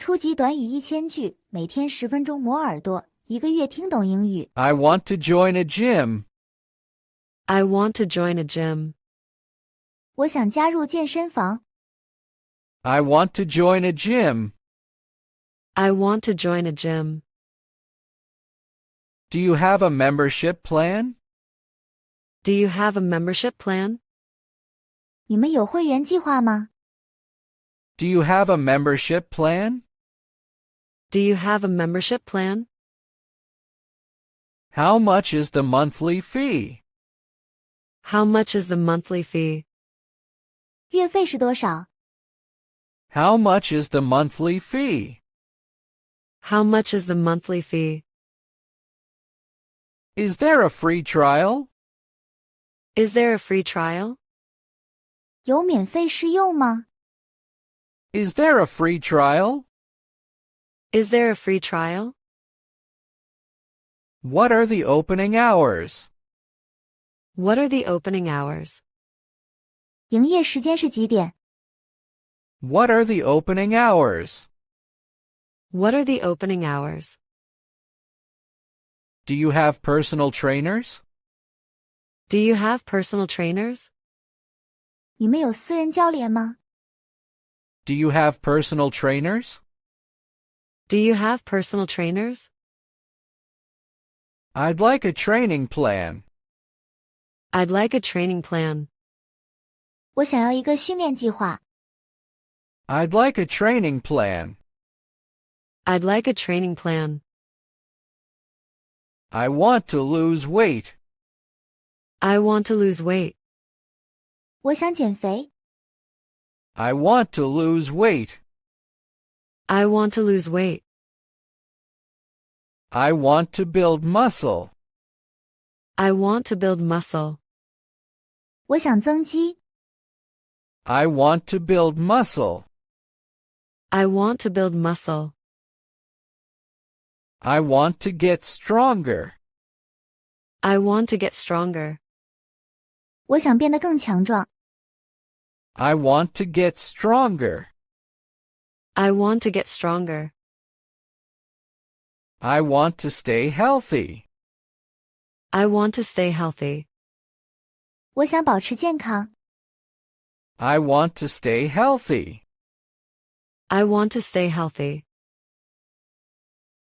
初级短语1000句，每天10分钟磨耳朵，一个月听懂英语。 I want to join a gym. I want to join a gym. 我想加入健身房。 I want to join a gym. I want to join a gym. Do you have a membership plan? Do you have a membership plan? 你们有会员计划吗？ Do you have a membership plan? Do you have a membership plan? How much is the monthly fee? How much is the monthly fee? 月费是多少？ How much is the monthly fee? How much is the monthly fee? Is there a free trial? Is there a free trial? 有免费试用吗？ Is there a free trial? Is there a free trial? What are the opening hours? What are the opening hours? 营业时间是几点？ What are the opening hours? What are the opening hours? Do you have personal trainers? Do you have personal trainers? 你们有私人教练吗？ Do you have personal trainers? Do you have personal trainers? I'd like a training plan. I'd like a training plan. 我想要一个训练计划。 I'd like a training plan. I'd like a training plan. I want to lose weight. I want to lose weight. 我想减肥。 I want to lose weight. I want to lose weight. I want to build muscle. I want to build muscle. 我想增肌。 I want to build muscle. I want to build muscle. I want to get stronger. I want to get stronger. 我想变得更强壮。 I want to get stronger. I want to get stronger. I want to stay healthy. I want to stay healthy. 我想保持健康。 I want to stay healthy. I want to stay healthy.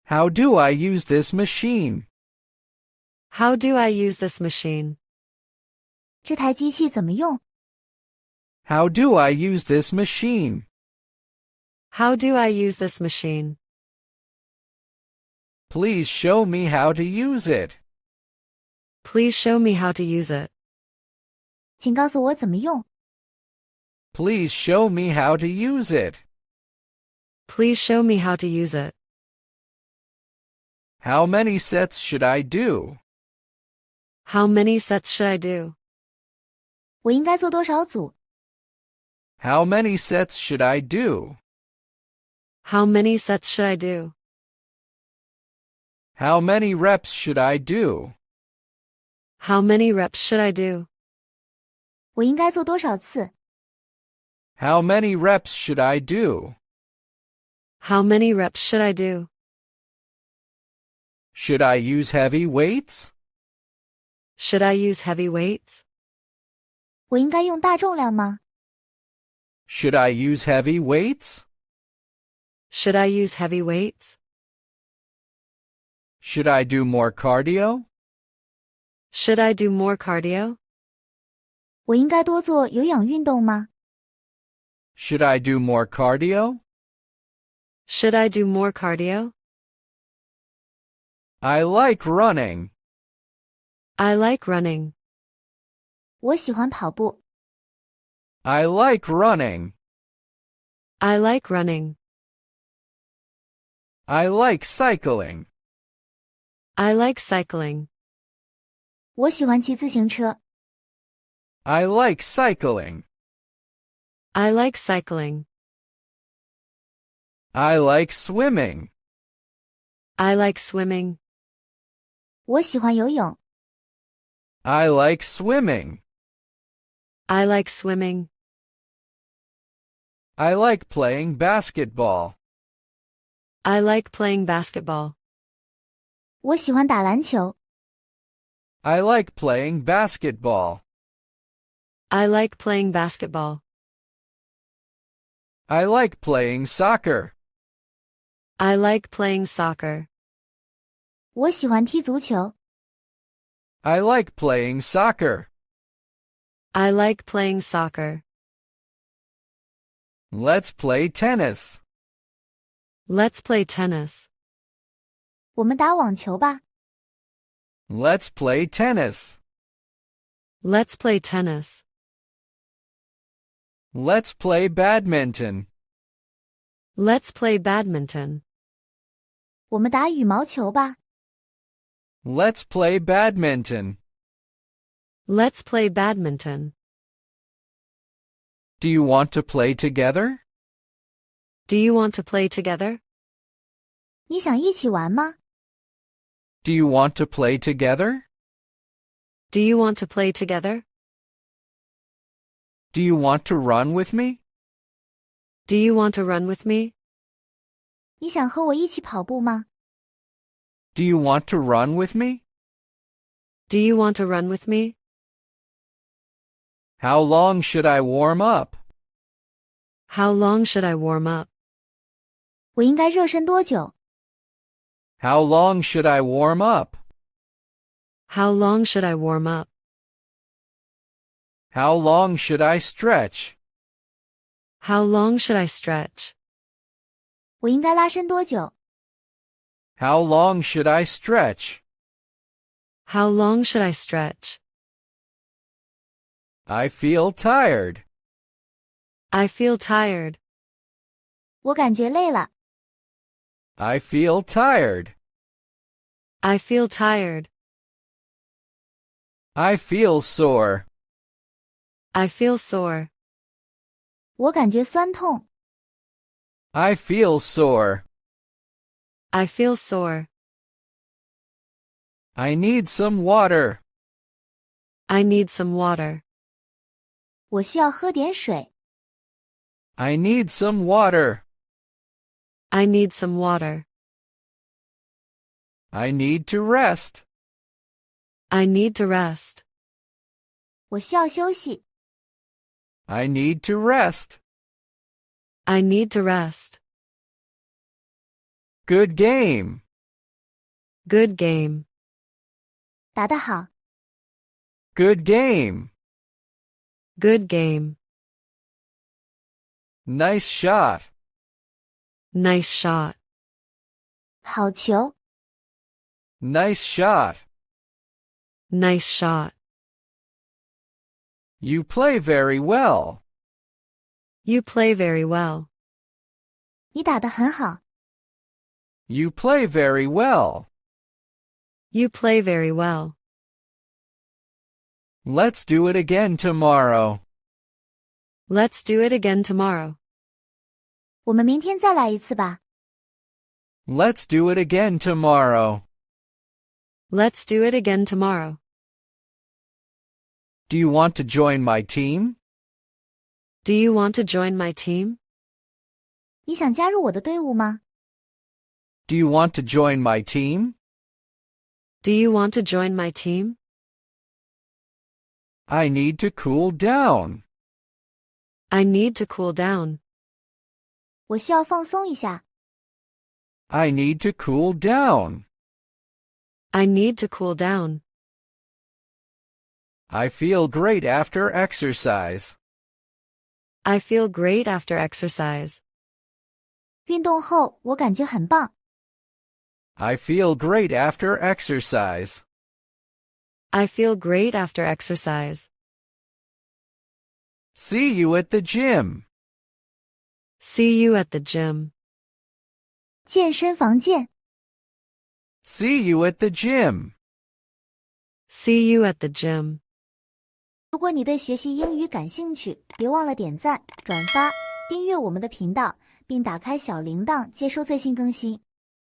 How do I use this machine? How do I use this machine? 这台机器怎么用？ How do I use this machine? How do I use this machine? Please show me how to use it. Please show me how to use it. 请告诉我怎么用。 Please show me how to use it. Please show me how to use it. How many sets should I do? How many sets should I do? 我应该做多少组？ How many sets should I do? How many sets should I do? How many reps should I do? How many reps should I do? 我应该做多少次？ How many reps should I do? How many reps should I do? Should I use heavy weights? Should I use heavy weights? 我应该用大重量吗？ Should I use heavy weights? Should I use heavy weights? Should I do more cardio? Should I do more cardio? 我应该多做有氧运动吗？ Should I do more cardio? Should I do more cardio? I like running. I like running. 我喜欢跑步。 I like running. I like running. I like cycling. I like cycling. 我喜欢骑自行车。 I like cycling. I like cycling. I like swimming. I like swimming. 我喜欢游泳。 I like swimming. I like swimming. I like playing basketball. I like playing basketball. 我喜欢打篮球。I like playing basketball. I like playing basketball. I like playing soccer. I like playing soccer. 我喜欢踢足球。I like playing soccer. I like playing soccer. Let's play tennis. Let's play tennis. 我们打网球吧。Let's play tennis. Let's play tennis. Let's play badminton. Let's play badminton. 我们打羽毛球吧。Let's play badminton. Let's play badminton. Do you want to play together? Do you want to play together? 你想一起玩吗？ Do you want to play together? Do you want to play together? Do you want to run with me? Do you want to run with me? 你想和我一起跑步吗？ Do you want to run with me? Do you want to run with me? How long should I warm up? How long should I warm up? 我应该热身多久？ How long should I warm up? How long should I warm up? How long should I stretch? How long should I stretch? 我应该拉伸多久？ How long should I stretch? How long should I stretch? I feel tired. I feel tired. 我感觉累了。 I feel tired. I feel tired. I feel sore. I feel sore. 我感觉酸痛。 I feel sore. I feel sore. I need some water. I need some water. 我需要喝点水。 I need some water. I need some water. I need to rest. I need to rest. 我需要休息。 I need to rest. I need to rest. Good game. Good game. 打得好。 Good game. Good game. Nice shot. Nice shot. 好球。 Nice shot. Nice shot. You play very well. You play very well. 你打得很好。 You play very well. You play very well. Let's do it again tomorrow. Let's do it again tomorrow. 我们明天再来一次吧。 Let's do it again tomorrow. Let's do it again tomorrow. Do you want to join my team? Do you want to join my team? 你想加入我的队伍吗？ Do you want to join my team? Do you want to join my team? I need to cool down. I need to cool down. 我需要放松一下。 I need to cool down. I need to cool down. I feel great after exercise. I feel great after exercise. 运动后我感觉很棒。 I feel great after exercise. I feel great after exercise. See you at the gym. See you at the gym. 健身房见。 See you at the gym. See you at the gym. 如果你对学习英语感兴趣，别忘了点赞、转发、订阅我们的频道，并打开小铃铛接收最新更新。